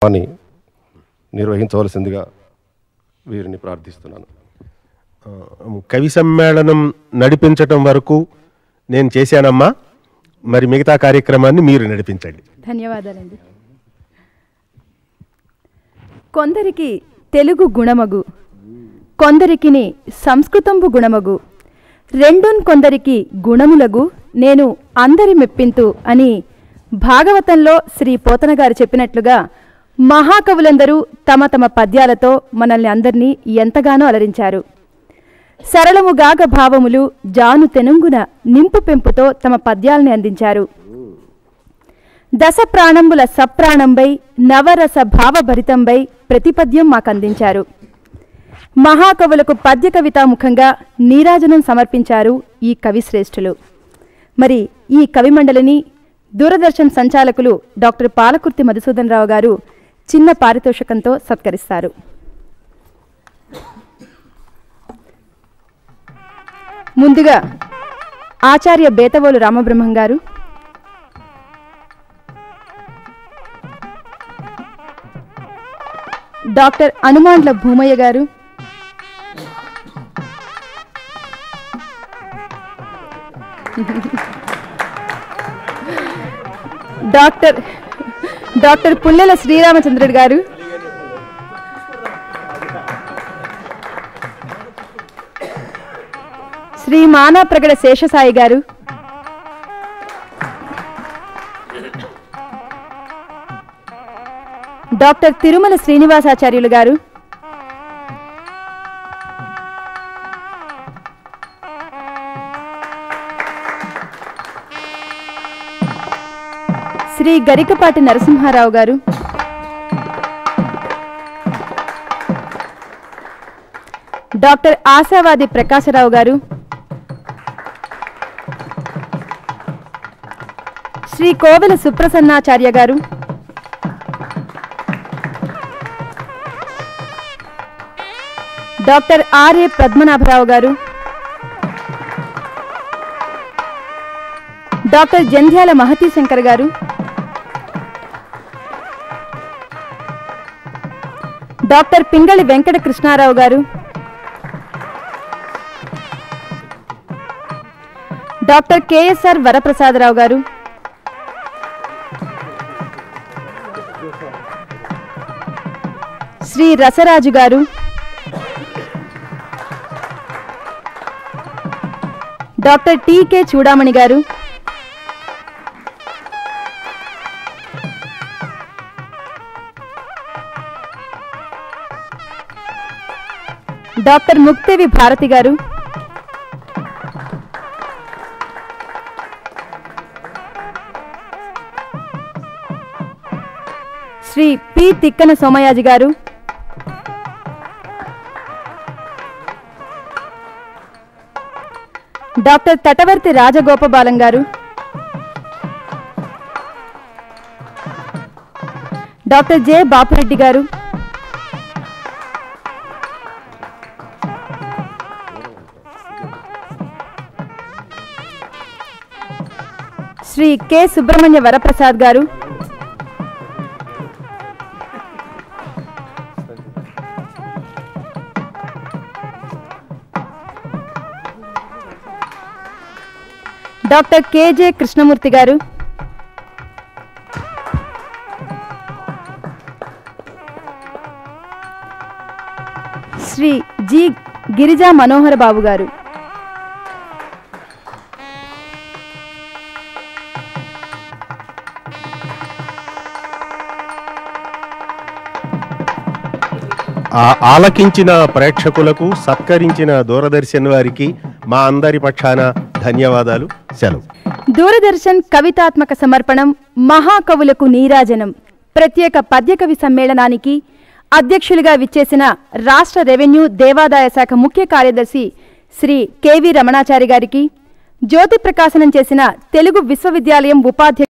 అని నిర్వహించవలసిందిగా వీరిని ప్రార్థిస్తున్నాను. కవి సమ్మేళనం నడిపించటం వరకు నేను చేశానమ్మా, మరి మిగతా కార్యక్రమాన్ని మీరు నడిపించండి. ధన్యవాదాలండి. కొందరికి తెలుగు గుణమగు, కొందరికి సంస్కృతంబు గుణమగు, రెండున్ కొందరికి గుణములగు, నేను అందరి మెప్పింతు అని భాగవతంలో శ్రీ పోతన గారు చెప్పినట్లుగా మహాకవులందరూ తమ తమ పద్యాలతో మనల్ని అందరినీ ఎంతగానో అలరించారు. సరళముగాగ భావములు జాను తెనుంగున నింపు పెంపుతో తమ పద్యాలని అందించారు. దశ ప్రాణంబుల సప్రాణంబై నవరస భావభరితంబై ప్రతిపద్యం మాకందించారు. మహాకవులకు పద్య కవితాముఖంగా నీరాజనం సమర్పించారు ఈ కవిశ్రేష్ఠులు. మరి ఈ కవిమండలిని దూరదర్శన్ సంచాలకులు డాక్టర్ పాలకుర్తి మధుసూదన్ రావు గారు చిన్న పారితోషికంతో సత్కరిస్తారు. ముందుగా ఆచార్య బేతవోలు రామబ్రహ్మం గారు, డాక్టర్ అనుమాండ్ల భూమయ్య గారు, డాక్టర్ పుల్లెల శ్రీరామచంద్రుడు గారు, శ్రీ మానాప్రగడ శేషసాయి గారు, డాక్టర్ తిరుమల శ్రీనివాసాచార్యులు గారు, శ్రీ గరికపాటి నరసింహారావు గారు, డాక్టర్ ఆశావాది ప్రకాశరావు గారు, శ్రీ కోవెల సుప్రసన్నాచార్య గారు, డాక్టర్ ఆర్ఏ పద్మనాభరావు గారు, డాక్టర్ జంధ్యాల మహతీ శంకర్ గారు, డాక్టర్ పింగళి వెంకట కృష్ణారావు గారు, డాక్టర్ కెఎస్ఆర్ వరప్రసాదరావు గారు, శ్రీ రసరాజు గారు, డాక్టర్ టికే చూడామణి గారు, డాక్టర్ ముక్తేవి భారతి గారు, శ్రీ పి తిక్కన సోమయాజి గారు, డాక్టర్ తటవర్తి రాజగోపబాలం గారు, డాక్టర్ జె బాపురెడ్డి గారు, శ్రీ కె సుబ్రహ్మణ్య వరప్రసాద్ గారు, డాక్టర్ కెజె కృష్ణమూర్తి గారు, శ్రీ జి గిరిజా మనోహర బాబు గారు, ఆలకించిన ప్రేక్షకులకు, సత్కరించిన దూరదర్శన్ వారికి మా అందరి పక్షాన ధన్యవాదాలు. సెలవు. దూరదర్శన్ కవితాత్మక సమర్పణం మహాకవులకు నీరాజనం ప్రత్యేక పద్యకవి సమ్మేళనానికి అధ్యక్షులుగా విచ్చేసిన రాష్ట్ర రెవెన్యూ దేవాదాయ శాఖ ముఖ్య కార్యదర్శి శ్రీ కెవి రమణాచారి గారికి, జ్యోతి ప్రకాశనం చేసిన తెలుగు విశ్వవిద్యాలయం ఉపాధ్యక్షులు